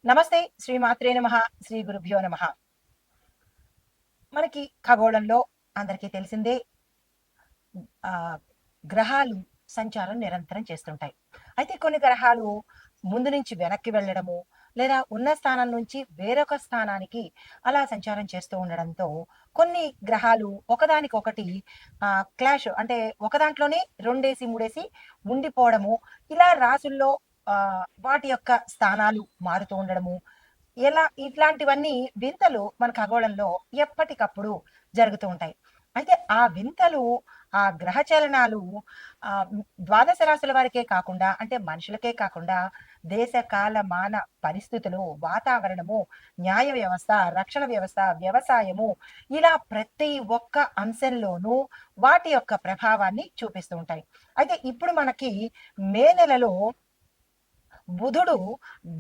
నమస్తే. శ్రీ మాత్రే నమః. శ్రీ గురుభ్యో నమః. మనకి ఖగోళంలో అందరికీ తెలిసిందే. ఆహ్, గ్రహాలు సంచారం నిరంతరం చేస్తుంటాయి. అయితే కొన్ని గ్రహాలు ముందు నుంచి వెనక్కి వెళ్ళడము, లేదా ఉన్న స్థానం నుంచి వేరొక స్థానానికి అలా సంచారం చేస్తూ ఉండడంతో కొన్ని గ్రహాలు ఒకదానికొకటి క్లాష్ అంటే ఒక దాంట్లోనే రెండేసి, మూడేసి ఉండిపోవడము, ఇలా రాసుల్లో వాటి యొక్క స్థానాలు మారుతూ ఉండడము, ఇట్లాంటివన్నీ వింతలు మన ఖగోళంలో ఎప్పటికప్పుడు జరుగుతూ ఉంటాయి. అయితే ఆ వింతలు, ఆ గ్రహ చలనాలు ద్వాదశ రాశుల వారికే కాకుండా, అంటే మనుషులకే కాకుండా, దేశ, కాల, మాన పరిస్థితులు, వాతావరణము, న్యాయ వ్యవస్థ, రక్షణ వ్యవస్థ, వ్యవసాయము, ఇలా ప్రతి ఒక్క అంశంలోనూ వాటి యొక్క ప్రభావాన్ని చూపిస్తూ ఉంటాయి. అయితే ఇప్పుడు మనకి మే నెలలో బుధుడు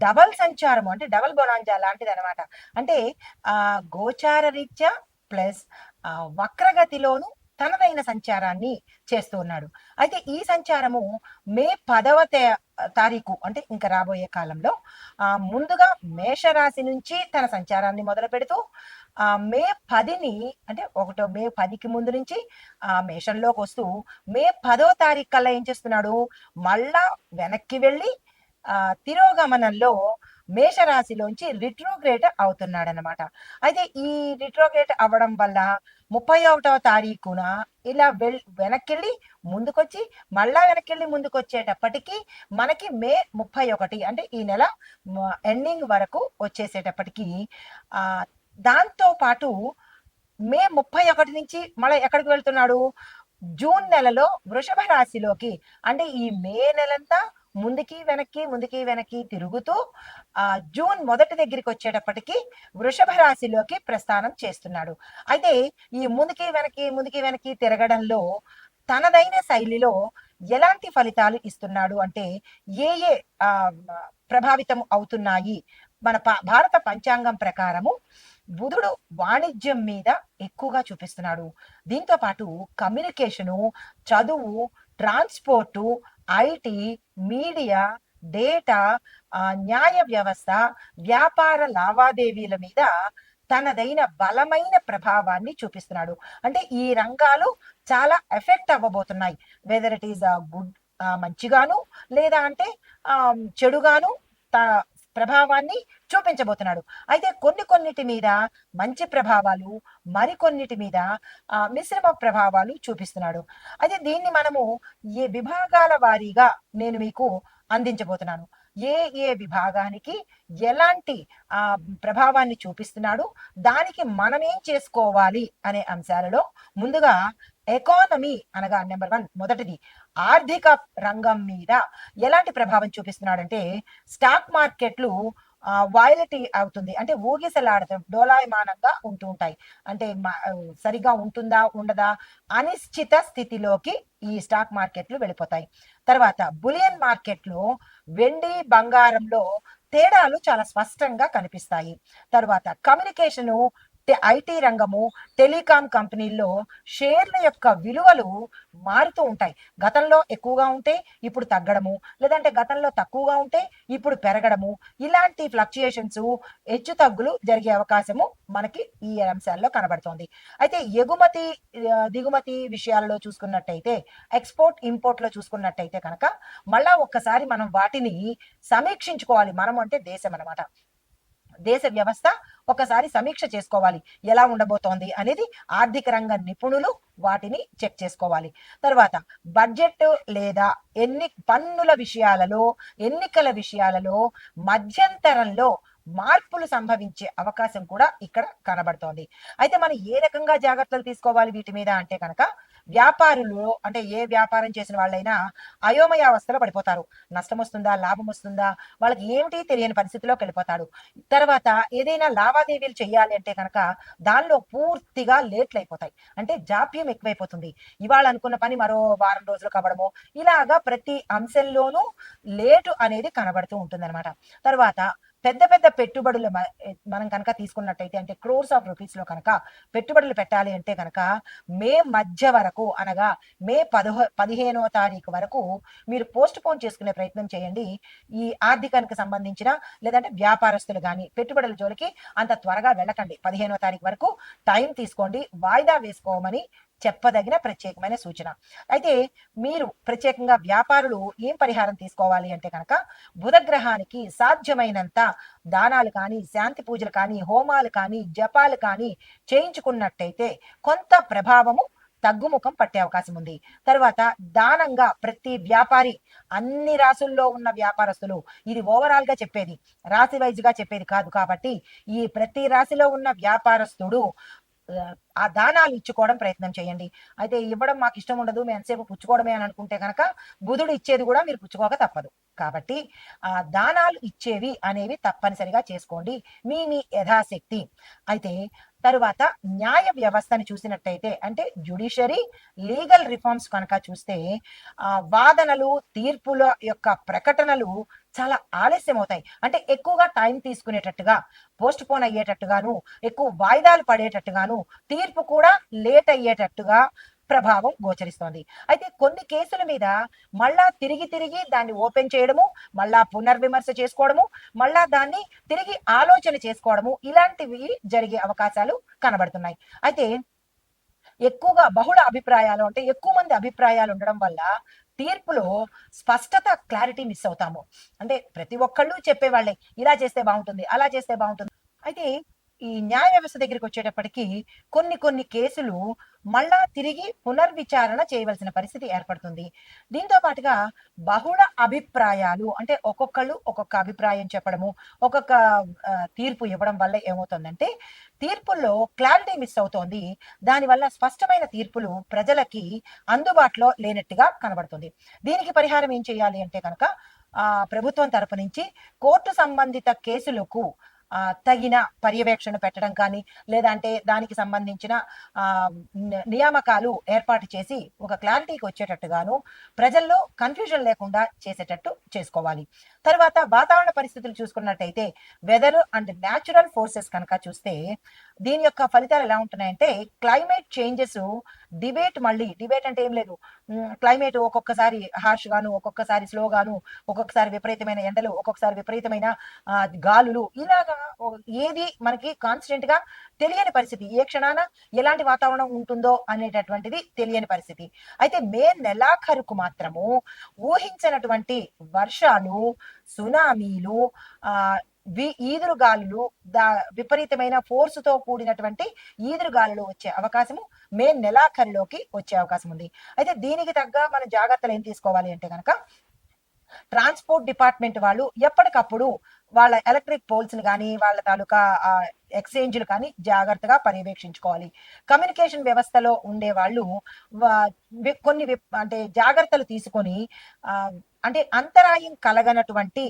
డబల్ సంచారము అంటే డబల్ బొనాంజా లాంటిదనమాట. అంటే గోచార రీత్యా ప్లస్ వక్రగతిలోను తనదైన సంచారాన్ని చేస్తూ ఉన్నాడు. అయితే ఈ సంచారము మే 10వ తారీఖు అంటే ఇంక రాబోయే కాలంలో ముందుగా మేషరాశి నుంచి తన సంచారాన్ని మొదలుపెడుతూ మే 10ని అంటే మే 10కి ముందు నుంచి మేషంలోకి వస్తూ మే 10వ తారీఖు కల్లా ఏం చేస్తున్నాడు, మళ్ళా వెనక్కి వెళ్ళి తిరోగమనంలో మేషరాశిలోంచి రిట్రోగ్రేట్ అవుతున్నాడనమాట. అయితే ఈ రిట్రోగ్రేట్ అవ్వడం వల్ల 31వ తారీఖున ఇలా వెనక్కెళ్ళి ముందుకొచ్చి మళ్ళా వెనక్కెళ్ళి ముందుకొచ్చేటప్పటికి మనకి మే 31 అంటే ఈ నెల ఎండింగ్ వరకు వచ్చేసేటప్పటికి దాంతో పాటు మే 31 నుంచి మళ్ళీ ఎక్కడికి వెళ్తున్నాడు, జూన్ నెలలో వృషభ రాశిలోకి, అంటే ఈ మే నెలంతా ముందుకి వెనక్కి ముందుకి వెనక్కి తిరుగుతూ జూన్ మొదటి దగ్గరికి వచ్చేటప్పటికి వృషభ రాశిలోకి ప్రస్థానం చేస్తున్నాడు. అయితే ఈ ముందుకి వెనక్కి ముందుకి వెనక్కి తిరగడంలో తనదైన శైలిలో ఎలాంటి ఫలితాలు ఇస్తున్నాడు అంటే ఏ ఏ ప్రభావితం అవుతున్నాయి. మన భారత పంచాంగం ప్రకారము బుధుడు వాణిజ్యం మీద ఎక్కువగా చూపిస్తున్నాడు. దీంతో పాటు కమ్యూనికేషను, చదువు, ట్రాన్స్పోర్టు, ఐటీ, మీడియా, డేటా, న్యాయ వ్యవస్థ, వ్యాపార లావాదేవీల మీద తనదైన బలమైన ప్రభావాన్ని చూపిస్తున్నాడు. అంటే ఈ రంగాలు చాలా ఎఫెక్ట్ అవ్వబోతున్నాయి. వెదర్ ఇట్ ఈస్ గుడ్, మంచిగాను, లేదా అంటే చెడుగాను ప్రభావాన్ని చూపించబోతున్నాడు. అయితే కొన్నిటి మీద మంచి ప్రభావాలు, మరికొన్నిటి మీద మిశ్రమ ప్రభావాలు చూపిస్తున్నాడు. అయితే దీన్ని మనము ఏ విభాగాల వారీగా నేను మీకు అందించబోతున్నాను. ఏ ఏ విభాగానికి ఎలాంటి ప్రభావాన్ని చూపిస్తున్నాడు, దానికి మనమేం చేసుకోవాలి అనే అంశాలలో ముందుగా ఎకానమీ అనగా నెంబర్ 1 మొదటిది ఆర్థిక రంగం మీద ఎలాంటి ప్రభావం చూపిస్తున్నాడంటే స్టాక్ మార్కెట్లు వాయిలటీ అవుతుంది, అంటే ఊగిసలాడతాం, డోలాయమానంగా ఉంటూ ఉంటాయి. అంటే సరిగా ఉంటుందా ఉండదా అనిశ్చిత స్థితిలోకి ఈ స్టాక్ మార్కెట్లు వెళ్ళిపోతాయి. తర్వాత బులియన్ మార్కెట్లో వెండి బంగారంలో తేడాలు చాలా స్పష్టంగా కనిపిస్తాయి. తర్వాత కమ్యూనికేషను, ఐటీ రంగము, టెలికాం కంపెనీల్లో షేర్ల యొక్క విలువలు మారుతూ ఉంటాయి. గతంలో ఎక్కువగా ఉంటే ఇప్పుడు తగ్గడము, లేదంటే గతంలో తక్కువగా ఉంటే ఇప్పుడు పెరగడము, ఇలాంటి ఫ్లక్చుయేషన్స్, హెచ్చు తగ్గులు జరిగే అవకాశము మనకి ఈ అంశాల్లో కనబడుతోంది. అయితే ఎగుమతి దిగుమతి విషయాల్లో చూసుకున్నట్టయితే, ఎక్స్పోర్ట్ ఇంపోర్ట్ లో చూసుకున్నట్టయితే కనుక మళ్ళా ఒక్కసారి మనం వాటిని సమీక్షించుకోవాలి. మనం అంటే దేశం అనమాట. దేశ వ్యవస్థ ఒకసారి సమీక్ష చేసుకోవాలి, ఎలా ఉండబోతోంది అనేది. ఆర్థిక రంగ నిపుణులు వాటిని చెక్ చేసుకోవాలి. తర్వాత బడ్జెట్ లేదా పన్నుల విషయాలలో, ఎన్నికల విషయాలలో మధ్యంతరంలో మార్పులు సంభవించే అవకాశం కూడా ఇక్కడ కనబడుతోంది. అయితే మనం ఏ రకంగా జాగ్రత్తలు తీసుకోవాలి వీటి మీద అంటే కనుక, వ్యాపారులు అంటే ఏ వ్యాపారం చేసిన వాళ్ళైనా అయోమయావస్థలో పడిపోతారు. నష్టం వస్తుందా, లాభం వస్తుందా, వాళ్ళకి ఏమిటి తెలియని పరిస్థితిలోకి వెళ్ళిపోతాడు. తర్వాత ఏదైనా లావాదేవీలు చేయాలి అంటే కనుక దానిలో పూర్తిగా లేట్లు అయిపోతాయి, అంటే జాప్యం ఎక్కువైపోతుంది. ఇవాళ అనుకున్న పని మరో వారం రోజులు కావడము, ఇలాగా ప్రతి అంశంలోనూ లేటు అనేది కనబడుతూ ఉంటుందన్నమాట. తర్వాత పెద్ద పెద్ద పెట్టుబడులు మనం కనుక తీసుకున్నట్టయితే అంటే క్రోర్స్ ఆఫ్ రూపీస్ లో కనుక పెట్టుబడులు పెట్టాలి అంటే కనుక మే మధ్య వరకు అనగా మే 15వ తారీఖు వరకు మీరు పోస్ట్ పోన్ చేసుకునే ప్రయత్నం చేయండి. ఈ ఆర్థికానికి సంబంధించిన లేదంటే వ్యాపారస్తులు కానీ పెట్టుబడుల జోలికి అంత త్వరగా వెళ్ళకండి. 15వ తారీఖు వరకు టైం తీసుకోండి, వాయిదా వేసుకోమని చెప్పదగిన ప్రత్యేకమైన సూచన. అయితే మీరు ప్రత్యేకంగా వ్యాపారులు ఏం పరిహారం తీసుకోవాలి అంటే కనుక బుధగ్రహానికి సాధ్యమైనంత దానాలు కానీ, శాంతి పూజలు కానీ, హోమాలు కానీ, జపాలు కానీ చేయించుకున్నట్టయితే కొంత ప్రభావము తగ్గుముఖం పట్టే అవకాశం ఉంది. తర్వాత దానంగా ప్రతి వ్యాపారి, అన్ని రాసుల్లో ఉన్న వ్యాపారస్తులు, ఇది ఓవరాల్ గా చెప్పేది, రాశి వైజ్ గా చెప్పేది కాదు కాబట్టి ఈ ప్రతి రాశిలో ఉన్న వ్యాపారస్తుడు ఆ దానాలు ఇచ్చుకోవడం ప్రయత్నం చేయండి. అయితే ఇవ్వడం మాకు ఇష్టం ఉండదు, మేము ఎంతసేపు పుచ్చుకోవడమే అని అనుకుంటే కనుక బుధుడు ఇచ్చేది కూడా మీరు పుచ్చుకోక తప్పదు. కాబట్టి ఆ దానాలు ఇచ్చేవి అనేవి తప్పనిసరిగా చేసుకోండి మీ యథాశక్తి. అయితే తరువాత న్యాయ వ్యవస్థని చూసినట్టయితే అంటే జ్యుడిషియరీ లీగల్ రిఫార్మ్స్ కనుక చూస్తే వాదనలు తీర్పుల యొక్క ప్రకటనలు చాలా ఆలస్యం అవుతాయి. అంటే ఎక్కువగా టైం తీసుకునేటట్టుగా, పోస్ట్ పోన్ అయ్యేటట్టుగాను, ఎక్కువ వాయిదాలు పడేటట్టుగాను, తీర్పు కూడా లేట్ అయ్యేటట్టుగా ప్రభావం గోచరిస్తోంది. అయితే కొన్ని కేసుల మీద మళ్ళా తిరిగి తిరిగి దాన్ని ఓపెన్ చేయడము, మళ్ళా పునర్విమర్శ చేసుకోవడము, మళ్ళా దాన్ని తిరిగి ఆలోచన చేసుకోవడము, ఇలాంటివి జరిగే అవకాశాలు కనబడుతున్నాయి. అయితే ఎక్కువగా బహుళ అభిప్రాయాలు అంటే ఎక్కువ మంది అభిప్రాయాలు ఉండడం వల్ల తీర్పులో స్పష్టత, క్లారిటీ మిస్ అవుతాము. అంటే ప్రతి ఒక్కళ్ళు చెప్పేవాళ్ళే ఇలా చేస్తే బాగుంటుంది, అలా చేస్తే బాగుంటుంది. అయితే ఈ న్యాయ వ్యవస్థ దగ్గరికి వచ్చేటప్పటికి కొన్ని కొన్ని కేసులు మళ్ళా తిరిగి పునర్విచారణ చేయవలసిన పరిస్థితి ఏర్పడుతుంది. దీంతో పాటుగా బహుళ అభిప్రాయాలు అంటే ఒక్కొక్కళ్ళు ఒక్కొక్క అభిప్రాయం చెప్పడము, ఒక్కొక్క తీర్పు ఇవ్వడం వల్ల ఏమవుతుందంటే తీర్పుల్లో క్లారిటీ మిస్ అవుతోంది. దానివల్ల స్పష్టమైన తీర్పులు ప్రజలకి అందుబాటులో లేనట్టుగా కనబడుతుంది. దీనికి పరిహారం ఏం చేయాలి అంటే కనుక ప్రభుత్వం తరపు నుంచి కోర్టు సంబంధిత కేసులకు తగిన పర్యవేక్షణ పెట్టడం కానీ, లేదంటే దానికి సంబంధించిన నియామకాలు ఏర్పాటు చేసి ఒక క్లారిటీకి వచ్చేటట్టుగాను, ప్రజల్లో కన్ఫ్యూజన్ లేకుండా చేసేటట్టు చేసుకోవాలి. తర్వాత వాతావరణ పరిస్థితులు చూసుకున్నట్టయితే వెదర్ అండ్ న్యాచురల్ ఫోర్సెస్ కనుక చూస్తే దీని యొక్క ఫలితాలు ఎలా ఉంటున్నాయంటే క్లైమేట్ చేంజెస్, డిబేట్ అంటే ఏం లేదు, క్లైమేట్ ఒక్కొక్కసారి హార్ష్ గాను, ఒక్కొక్కసారి స్లో గాను, ఒక్కొక్కసారి విపరీతమైన ఎండలు, ఒక్కొక్కసారి విపరీతమైన గాలులు, ఇలాగా ఏది మనకి కాన్స్టెంట్ గా తెలియని పరిస్థితి, ఏ క్షణాన ఎలాంటి వాతావరణం ఉంటుందో అనేటటువంటిది తెలియని పరిస్థితి. అయితే మే నెలాఖరుకు మాత్రము ఊహించినటువంటి వర్షాలు, సునామీలు, ఈదురుగాలులు, విపరీతమైన ఫోర్సుతో కూడినటువంటి ఈదురుగాలులు వచ్చే అవకాశము మే నెలాఖరులోకి వచ్చే అవకాశం ఉంది. అయితే దీనికి తగ్గ మన జాగ్రత్తలు ఏం తీసుకోవాలి అంటే కనుక ట్రాన్స్పోర్ట్ డిపార్ట్మెంట్ వాళ్ళు ఎప్పటికప్పుడు వాళ్ళ ఎలక్ట్రిక్ పోల్స్ ని కానీ, వాళ్ళ తాలూకా ఎక్స్చేంజ్లు కానీ జాగ్రత్తగా పర్యవేక్షించుకోవాలి. కమ్యూనికేషన్ వ్యవస్థలో ఉండే వాళ్ళు కొన్ని అంటే జాగ్రత్తలు తీసుకొని అంటే అంతరాయం కలగనటువంటి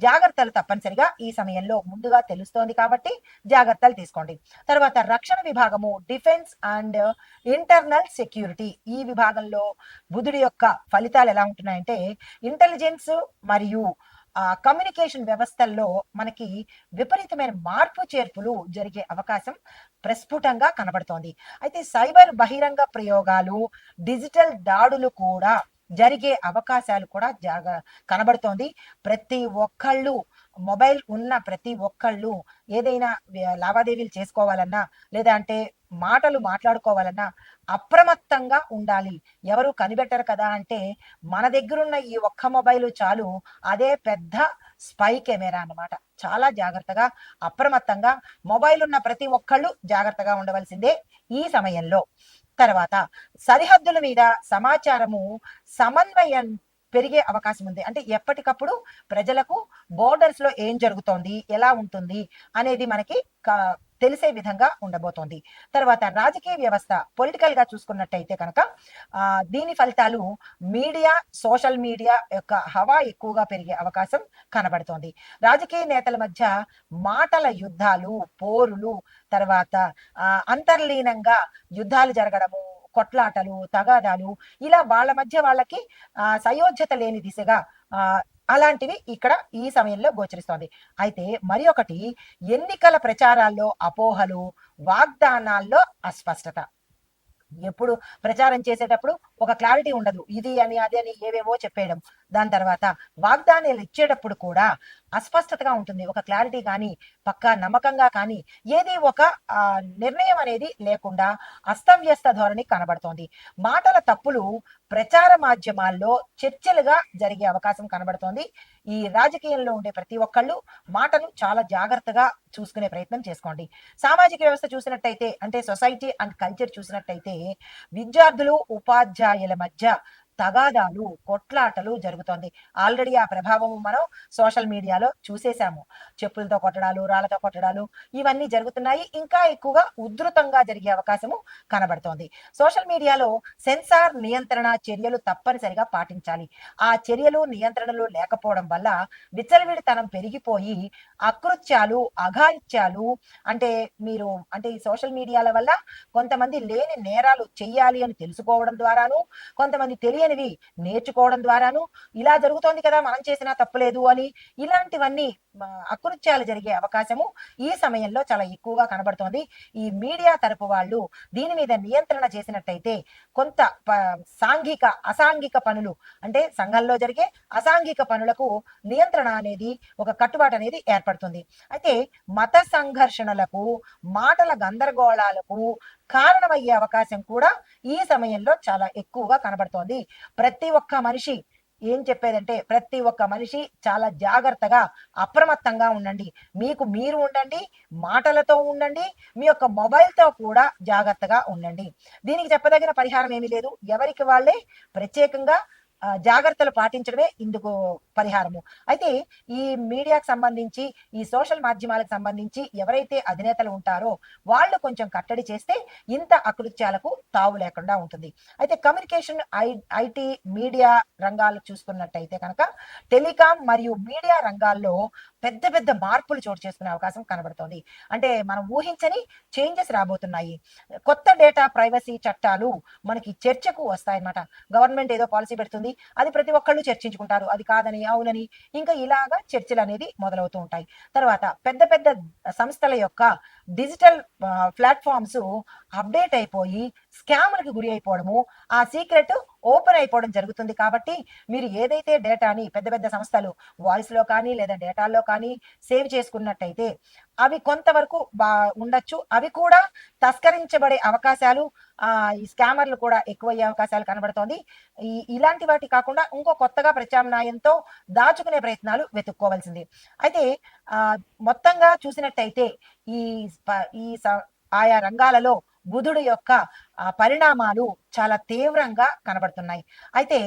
జాగ్రత్తలు తప్పనిసరిగా ఈ సమయంలో ముందుగా తెలుస్తోంది కాబట్టి జాగ్రత్తలు తీసుకోండి. తర్వాత రక్షణ విభాగము, డిఫెన్స్ అండ్ ఇంటర్నల్ సెక్యూరిటీ, ఈ విభాగంలో బుధుడి యొక్క ఫలితాలు ఎలా ఉంటున్నాయంటే ఇంటెలిజెన్స్ మరియు కమ్యూనికేషన్ వ్యవస్థల్లో మనకి విపరీతమైన మార్పు చేర్పులు జరిగే అవకాశం ప్రస్ఫుటంగా కనబడుతోంది. అయితే సైబర్ బహిరంగ ప్రయోగాలు, డిజిటల్ దాడులు కూడా జరిగే అవకాశాలు కూడా కనబడుతోంది. ప్రతి ఒక్కళ్ళు మొబైల్ ఉన్న ప్రతి ఒక్కళ్ళు ఏదైనా లావాదేవీలు చేసుకోవాలన్నా, లేదా అంటే మాటలు మాట్లాడుకోవాలన్నా అప్రమత్తంగా ఉండాలి. ఎవరు కనిపెట్టరు కదా అంటే మన దగ్గరున్న ఈ ఒక్క మొబైల్ చాలు, అదే పెద్ద స్పై కెమెరా అన్నమాట. చాలా జాగ్రత్తగా, అప్రమత్తంగా మొబైల్ ఉన్న ప్రతి ఒక్కళ్ళు జాగ్రత్తగా ఉండవలసిందే ఈ సమయంలో. తర్వాత సరిహద్దుల మీద సమాచారము సమన్వయం పెరిగే అవకాశం ఉంది. అంటే ఎప్పటికప్పుడు ప్రజలకు బోర్డర్స్ లో ఏం జరుగుతోంది, ఎలా ఉంటుంది అనేది మనకి తెలిసే విధంగా ఉండబోతోంది. తర్వాత రాజకీయ వ్యవస్థ, పొలిటికల్ గా చూసుకున్నట్టయితే కనుక దీని ఫలితాలు మీడియా, సోషల్ మీడియా యొక్క హవా ఎక్కువగా పెరిగే అవకాశం కనబడుతోంది. రాజకీయ నేతల మధ్య మాటల యుద్ధాలు, పోరులు, తర్వాత అంతర్లీనంగా యుద్ధాలు జరగడము, కొట్లాటలు, తగాదాలు, ఇలా వాళ్ళ మధ్య వాళ్ళకి సయోధ్యత లేని దిశగా అలాంటివి ఇక్కడ ఈ సమయంలో గోచరిస్తోంది. అయితే మరి ఒకటి, ఎన్నికల ప్రచారాల్లో అపోహలు, వాగ్దానాల్లో అస్పష్టత. ఎప్పుడు ప్రచారం చేసేటప్పుడు ఒక క్లారిటీ ఉండదు. ఇది అని, అది అని ఏవేవో చెప్పేయడం. దాని తర్వాత వాగ్దానాలు ఇచ్చేటప్పుడు కూడా అస్పష్టతగా ఉంటుంది. ఒక క్లారిటీ కానీ, పక్కా నమ్మకంగా కానీ, ఏది ఒక నిర్ణయం అనేది లేకుండా అస్తవ్యస్త ధోరణి కనబడుతోంది. మాటల తప్పులు ప్రచార మాధ్యమాల్లో చర్చలుగా జరిగే అవకాశం కనబడుతోంది. ఈ రాజకీయంలో ఉండే ప్రతి ఒక్కళ్ళు మాటను చాలా జాగ్రత్తగా చూసుకునే ప్రయత్నం చేసుకోండి. సామాజిక వ్యవస్థ చూసినట్టయితే, అంటే సొసైటీ అండ్ కల్చర్ చూసినట్టయితే, విద్యార్థులు ఉపాధ్యాయుల మధ్య తగాదాలు, కొట్లాటలు జరుగుతోంది. ఆల్రెడీ ఆ ప్రభావం మనం సోషల్ మీడియాలో చూసేశాము. చెప్పులతో కొట్టడాలు, రాళ్లతో కొట్టడాలు ఇవన్నీ జరుగుతున్నాయి. ఇంకా ఎక్కువగా ఉధృతంగా జరిగే అవకాశము కనబడుతోంది. సోషల్ మీడియాలో సెన్సార్ నియంత్రణ చర్యలు తప్పనిసరిగా పాటించాలి. ఆ చర్యలు, నియంత్రణలు లేకపోవడం వల్ల విచ్చలవిడితనం పెరిగిపోయి అకృత్యాలు, అఘాయిత్యాలు, అంటే మీరు అంటే ఈ సోషల్ మీడియాల వల్ల కొంతమంది లేని నేరాలు చెయ్యాలి అని తెలుసుకోవడం ద్వారాను, కొంతమంది తెలియనివి నేర్చుకోవడం ద్వారాను, ఇలా జరుగుతోంది కదా మనం చేసినా తప్పులేదు అని ఇలాంటివన్నీ అకృత్యాలు జరిగే అవకాశము ఈ సమయంలో చాలా ఎక్కువగా కనబడుతోంది. ఈ మీడియా తరపు వాళ్ళు దీని మీద నియంత్రణ చేసినట్టయితే కొంత సాంఘిక అసాంఘిక పనులు, అంటే సంఘంలో జరిగే అసాంఘిక పనులకు నియంత్రణ అనేది, ఒక కట్టుబాటు అనేది ఏర్పడుతుంది. అయితే మత సంఘర్షణలకు, మాటల గందరగోళాలకు కారణమయ్యే అవకాశం కూడా ఈ సమయంలో చాలా ఎక్కువగా కనబడుతోంది. ప్రతి ఒక్క మనిషి ఏం చెప్పేదంటే, ప్రతి ఒక్క మనిషి చాలా జాగ్రత్తగా, అప్రమత్తంగా ఉండండి. మీకు మీరు ఉండండి, మాటలతో ఉండండి, మీ యొక్క మొబైల్తో కూడా జాగ్రత్తగా ఉండండి. దీనికి చెప్పదగిన పరిహారం ఏమీ లేదు. ఎవరికి వాళ్ళే ప్రత్యేకంగా జాగ్రత్తలు పాటించడమే ఇందుకు పరిహారము. అయితే ఈ మీడియాకు సంబంధించి, ఈ సోషల్ మాధ్యమాలకు సంబంధించి ఎవరైతే అధినేతలు ఉంటారో వాళ్ళు కొంచెం కట్టడి చేస్తే ఇంత అకృత్యాలకు తావు లేకుండా ఉంటుంది. అయితే కమ్యూనికేషన్, ఐటీ, మీడియా రంగాలు చూసుకున్నట్టయితే కనుక టెలికాం మరియు మీడియా రంగాల్లో పెద్ద పెద్ద మార్పులు చోటు చేసుకునే అవకాశం కనబడుతోంది. అంటే మనం ఊహించని చేంజెస్ రాబోతున్నాయి. కొత్త డేటా ప్రైవసీ చట్టాలు మనకి చర్చకు వస్తాయన్నమాట. గవర్నమెంట్ ఏదో పాలసీ పెడుతుంది, అది ప్రతి ఒక్కళ్ళు చర్చించుకుంటారు. అది కాదని, అవునని, ఇంకా ఇలాగా చర్చలు అనేది మొదలవుతూ ఉంటాయి. తర్వాత పెద్ద పెద్ద సంస్థల యొక్క డిజిటల్ ప్లాట్ఫామ్స్ అప్డేట్ అయిపోయి స్కామ్లకు గురి అయిపోవడము, ఆ సీక్రెట్ ఓపెన్ అయిపోవడం జరుగుతుంది. కాబట్టి మీరు ఏదైతే డేటాని పెద్ద పెద్ద సంస్థలు వాయిస్లో కానీ లేదా డేటాల్లో కానీ సేవ్ చేసుకున్నట్టయితే అవి కొంతవరకు ఉండొచ్చు. అవి కూడా తస్కరించబడే అవకాశాలు, ఈ స్కామర్లు కూడా ఎక్కువయ్యే అవకాశాలు కనబడుతోంది. ఇలాంటి వాటి కాకుండా ఇంకో కొత్తగా ప్రత్యామ్నాయంతో దాచుకునే ప్రయత్నాలు వెతుక్కోవాల్సింది. అయితే మొత్తంగా చూసినట్టయితే ఈ ఈ ఆయా రంగాలలో బుధుడు యొక్క పరిణామాలు చాలా తీవ్రంగా కనబడుతున్నాయి. అయితే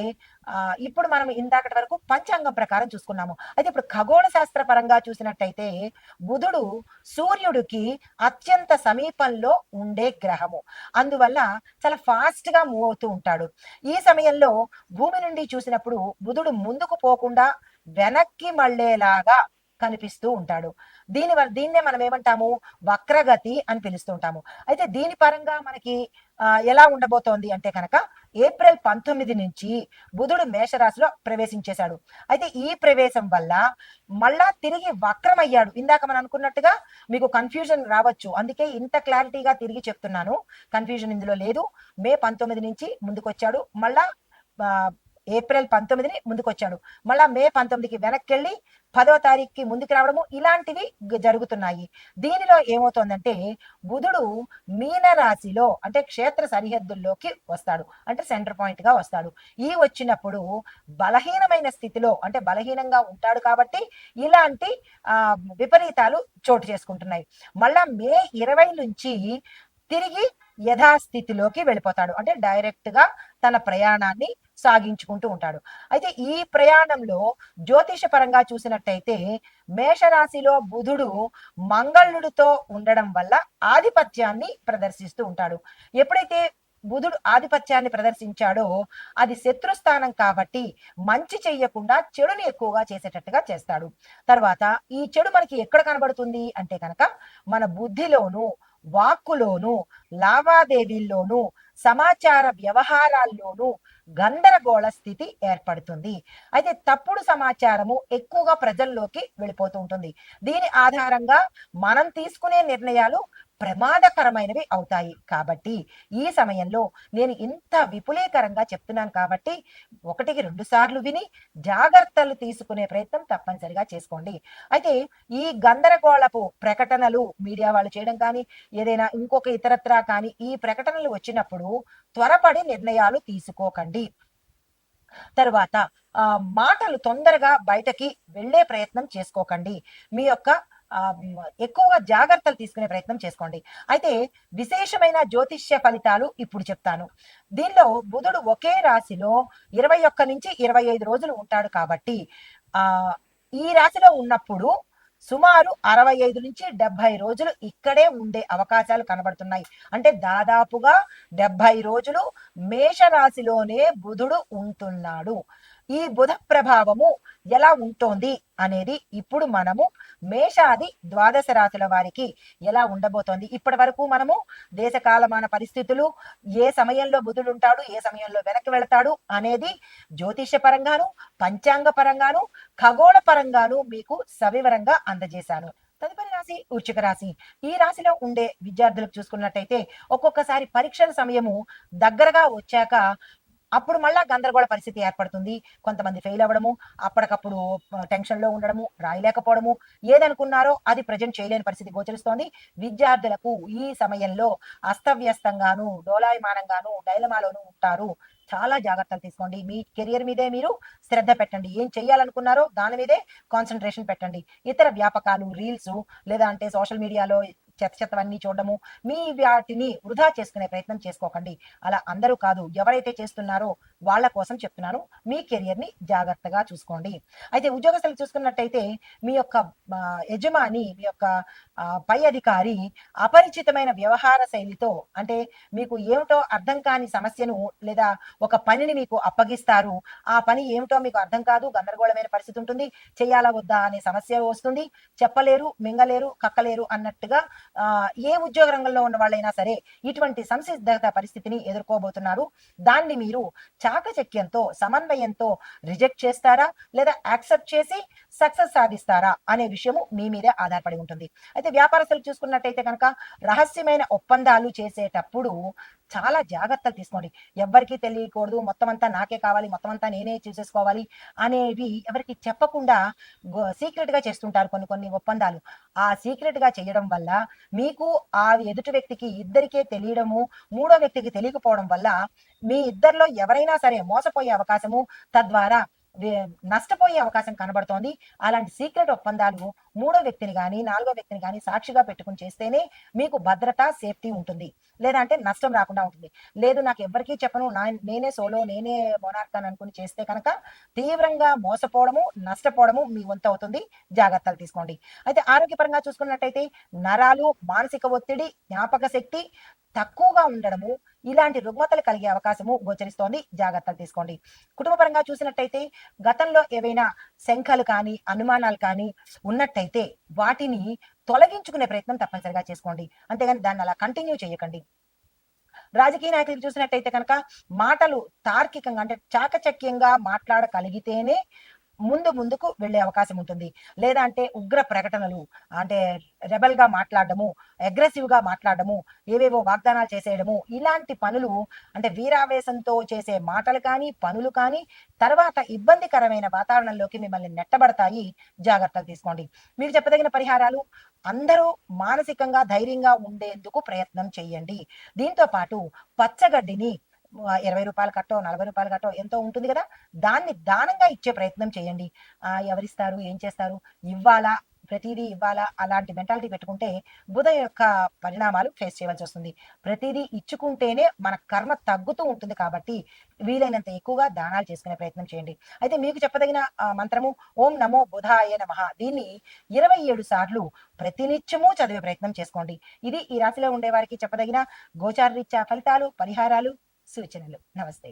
ఇప్పుడు మనం ఇందాకటి వరకు పంచాంగం ప్రకారం చూసుకున్నాము. అయితే ఇప్పుడు ఖగోళ శాస్త్ర పరంగా చూసినట్టయితే బుధుడు సూర్యుడికి అత్యంత సమీపంలో ఉండే గ్రహము. అందువల్ల చాలా ఫాస్ట్ గా మూవ్ అవుతూ ఉంటాడు. ఈ సమయంలో భూమి నుండి చూసినప్పుడు బుధుడు ముందుకు పోకుండా వెనక్కి మళ్ళేలాగా కనిపిస్తూ ఉంటాడు. దీన్నే మనం ఏమంటాము, వక్రగతి అని పిలుస్తుంటాము. అయితే దీని పరంగా మనకి ఎలా ఉండబోతోంది అంటే కనుక, ఏప్రిల్ 19 నుంచి బుధుడు మేషరాశిలో ప్రవేశించేశాడు. అయితే ఈ ప్రవేశం వల్ల మళ్ళా తిరిగి వక్రమయ్యాడు. ఇందాక మనం అనుకున్నట్టుగా మీకు కన్ఫ్యూజన్ రావచ్చు, అందుకే ఇంత క్లారిటీగా తిరిగి చెప్తున్నాను. కన్ఫ్యూజన్ ఇందులో లేదు. మే 19 నుంచి ముందుకొచ్చాడు, మళ్ళా ఏప్రిల్ 19ని ముందుకొచ్చాడు, మళ్ళా మే 19కి వెనక్కి వెళ్ళి 10వ తారీఖుకి ముందుకు రావడము, ఇలాంటివి జరుగుతున్నాయి. దీనిలో ఏమవుతోందంటే బుధుడు మీన రాశిలో, అంటే క్షేత్ర సరిహద్దుల్లోకి వస్తాడు, అంటే సెంటర్ పాయింట్ గా వస్తాడు. ఈ వచ్చినప్పుడు బలహీనమైన స్థితిలో, అంటే బలహీనంగా ఉంటాడు కాబట్టి ఇలాంటి విపరీతాలు చోటు చేసుకుంటున్నాయి. మళ్ళా మే 20 నుంచి తిరిగి యథాస్థితిలోకి వెళ్ళిపోతాడు, అంటే డైరెక్ట్ గా తన ప్రయాణాన్ని సాగించుకుంటూ ఉంటాడు. అయితే ఈ ప్రయాణంలో జ్యోతిష పరంగా చూసినట్టయితే మేషరాశిలో బుధుడు మంగళుడితో ఉండడం వల్ల ఆధిపత్యాన్ని ప్రదర్శిస్తూ ఉంటాడు. ఎప్పుడైతే బుధుడు ఆధిపత్యాన్ని ప్రదర్శించాడో అది శత్రుస్థానం కాబట్టి మంచి చెయ్యకుండా చెడుని ఎక్కువగా చేసేటట్టుగా చేస్తాడు. తర్వాత ఈ చెడు మనకి ఎక్కడ కనబడుతుంది అంటే కనుక మన బుద్ధిలోను, వాక్కులోను, లావాదేవీల్లోనూ, సమాచార వ్యవహారాల్లోనూ గందరగోళ స్థితి ఏర్పడుతుంది. అయితే తప్పుడు సమాచారము ఎక్కువగా ప్రజల్లోకి వెళ్ళిపోతూ ఉంటుంది. దీని ఆధారంగా మనం తీసుకునే నిర్ణయాలు ప్రమాదకరమైనవి అవుతాయి. కాబట్టి ఈ సమయంలో నేను ఇంత విపులీకరంగా చెప్తున్నాను కాబట్టి ఒకటికి 2 సార్లు విని జాగ్రత్తలు తీసుకునే ప్రయత్నం తప్పనిసరిగా చేసుకోండి. అయితే ఈ గందరగోళపు ప్రకటనలు మీడియా వాళ్ళు చేయడం కానీ, ఏదైనా ఇంకొక ఇతరత్రా కానీ ఈ ప్రకటనలు వచ్చినప్పుడు త్వరపడి నిర్ణయాలు తీసుకోకండి. తరువాత మాటలు తొందరగా బయటకి వెళ్ళే ప్రయత్నం చేసుకోకండి. మీ యొక్క ఎక్కువగా జాగ్రత్తలు తీసుకునే ప్రయత్నం చేసుకోండి. అయితే విశేషమైన జ్యోతిష్య ఫలితాలు ఇప్పుడు చెప్తాను. దీనిలో బుధుడు ఒకే రాశిలో 21-25 రోజులు ఉంటాడు కాబట్టి ఈ రాశిలో ఉన్నప్పుడు సుమారు 65-70 రోజులు ఇక్కడే ఉండే అవకాశాలు కనబడుతున్నాయి. అంటే దాదాపుగా 70 రోజులు మేషరాశిలోనే బుధుడు ఉంటున్నాడు. ఈ బుధ ప్రభావము ఎలా ఉంటోంది అనేది ఇప్పుడు మనము మేషాది ద్వాదశ రాశుల వారికి ఎలా ఉండబోతోంది. ఇప్పటి వరకు మనము దేశకాలమాన పరిస్థితులు, ఏ సమయంలో బుధుడు ఉంటాడు, ఏ సమయంలో వెనక్కి వెళతాడు అనేది జ్యోతిష పరంగాను, పంచాంగ పరంగాను, ఖగోళ పరంగాను మీకు సవివరంగా అందజేశాను. తదుపరి రాశి వృశ్చిక రాశి. ఈ రాశిలో ఉండే విద్యార్థులకు చూసుకున్నట్టయితే ఒక్కొక్కసారి పరీక్షల సమయము దగ్గరగా వచ్చాక అప్పుడు మళ్ళా గందరగోళ పరిస్థితి ఏర్పడుతుంది. కొంతమంది ఫెయిల్ అవ్వడము, అప్పటికప్పుడు టెన్షన్‌లో ఉండడము, రాయలేకపోవడము, ఏదనుకున్నారో అది ప్రెజెంట్ చేయలేని పరిస్థితి గోచరిస్తోంది. విద్యార్థులకు ఈ సమయంలో అస్తవ్యస్తంగాను, డోలాయమానంగాను, డైలమాలోను ఉంటారు. చాలా జాగ్రత్తలు తీసుకోండి. మీ కెరియర్ మీదే మీరు శ్రద్ధ పెట్టండి. ఏం చేయాలనుకున్నారో దాని మీదే కాన్సంట్రేషన్ పెట్టండి. ఇతర వ్యాపకాలు, రీల్సు లేదా అంటే సోషల్ మీడియాలో చెత్తవన్నీ చూడడము, మీ వాటిని వృధా చేసుకునే ప్రయత్నం చేసుకోకండి. అలా అందరూ కాదు, ఎవరైతే చేస్తున్నారో వాళ్ళ కోసం చెప్తున్నాను. మీ కెరియర్‌ని జాగ్రత్తగా చూసుకోండి. అయితే ఉద్యోగస్తులు చూసుకున్నట్టయితే మీ యొక్క యజమాని, మీ యొక్క పై అధికారి అపరిచితమైన వ్యవహార శైలితో అంటే మీకు ఏమిటో అర్థం కాని సమస్యను లేదా ఒక పనిని మీకు అప్పగిస్తారు. ఆ పని ఏమిటో మీకు అర్థం కాదు. గందరగోళమైన పరిస్థితి ఉంటుంది. చేయాలా వద్దా అనే సమస్య వస్తుంది. చెప్పలేరు, మింగలేరు, కక్కలేరు అన్నట్టుగా ఏ ఉద్యోగ రంగంలో ఉన్న వాళ్ళైనా సరే ఇటువంటి సంసిద్ధత పరిస్థితిని ఎదుర్కోబోతున్నారు. దాన్ని మీరు చాకచక్యంతో, సమన్వయంతో రిజెక్ట్ చేస్తారా లేదా యాక్సెప్ట్ చేసి సక్సెస్ సాధిస్తారా అనే విషయము మీ మీదే ఆధారపడి ఉంటుంది. అయితే వ్యాపారస్తులు చూసుకున్నట్టయితే కనుక రహస్యమైన ఒప్పందాలు చేసేటప్పుడు చాలా జాగ్రత్తలు తీసుకోండి. ఎవ్వరికీ తెలియకూడదు. మొత్తం అంతా నాకే కావాలి, మొత్తం అంతా నేనే చూసేసుకోవాలి అనేవి ఎవరికీ చెప్పకుండా సీక్రెట్‌గా చేస్తుంటారు కొన్ని కొన్ని ఒప్పందాలు. ఆ సీక్రెట్‌గా చేయడం వల్ల మీకు ఆ ఎదుటి వ్యక్తికి ఇద్దరికే తెలియడము, మూడో వ్యక్తికి తెలియకపోవడం వల్ల మీ ఇద్దరిలో ఎవరైనా సరే మోసపోయే అవకాశము, తద్వారా వే నష్టపోయే అవకాశం కనబడుతోంది. అలాంటి సీక్రెట్ ఒప్పందాలు మూడో వ్యక్తిని గాని, నాలుగో వ్యక్తిని గాని సాక్షిగా పెట్టుకొని చేస్తేనే మీకు భద్రత, సేఫ్టీ ఉంటుంది. లేదా అంటే నష్టం రాకుండా ఉంటుంది. లేదు నాకు ఎవ్వరికీ చెప్పను, నేనే సోలో, నేనే మోనార్క్ అని అనుకుని చేస్తే కనుక తీవ్రంగా మోసపోవడము, నష్టపోవడము మీ వంతవుతుంది. జాగ్రత్తలు తీసుకోండి. అయితే ఆరోగ్యపరంగా చూసుకున్నట్టయితే నరాలు, మానసిక ఒత్తిడి, జ్ఞాపక శక్తి తక్కువగా ఉండడము, ఇలాంటి రుగ్మతలు కలిగే అవకాశము గోచరిస్తోంది. జాగ్రత్తలు తీసుకోండి. కుటుంబపరంగా చూసినట్టయితే గతంలో ఏవైనా శంకలు కానీ, అనుమానాలు కానీ ఉన్నట్టయితే వాటిని తొలగించుకునే ప్రయత్నం తప్పనిసరిగా చేసుకోండి. అంతేగాని దాన్ని అలా కంటిన్యూ చేయకండి. రాజకీయ నాయకులు చూసినట్టయితే కనుక మాటలు తార్కికంగా అంటే చాకచక్యంగా మాట్లాడగలిగితేనే ముందుకు వెళ్ళే అవకాశం ఉంటుంది. లేదా అంటే ఉగ్ర ప్రకటనలు అంటే రెబెల్‌గా మాట్లాడడము, అగ్రెసివ్‌గా మాట్లాడడము, ఏవేవో వాగ్దానాలు చేసేయడము, ఇలాంటి పనులు అంటే వీరావేశంతో చేసే మాటలు కానీ, పనులు కానీ తర్వాత ఇబ్బందికరమైన వాతావరణంలోకి మిమ్మల్ని నెట్టబడతాయి. జాగ్రత్తలు తీసుకోండి. మీకు చెప్పదగిన పరిహారాలు అందరూ మానసికంగా ధైర్యంగా ఉండేందుకు ప్రయత్నం చేయండి. దీంతో పాటు పచ్చగడ్డిని రూ. 20 కట్టో, రూ. 40 కట్టో ఎంతో ఉంటుంది గదా! దాన్ని దానంగా ఇచ్చే ప్రయత్నం చేయండి. ఎవరిస్తారు? ఏం చేస్తారు? ఇవ్వాలా? ప్రతీదీ ఇవ్వాలా? అలాంటి మెంటాలిటీ పెట్టుకుంటే బుధ యొక్క పరిణామాలు ఫేస్ చేయవలసొస్తుంది. ప్రతీదీ ఇచ్చుకుంటేనే మన కర్మ తగ్గుతూ ఉంటుంది కాబట్టి వీలైనంత ఎక్కువగా దానాలు చేసుకునే ప్రయత్నం చేయండి. అయితే మీకు చెప్పదగిన మంత్రము ఓం నమో బుధాయ నమః. దీన్ని 27 సార్లు ప్రతినిత్యము చదివే ప్రయత్నం చేసుకోండి. ఇది ఈ రాశిలో ఉండేవారికి చెప్పదగిన గోచారరీత్యా ఫలితాలు, పరిహారాలు, సూచనలు. నమస్తే.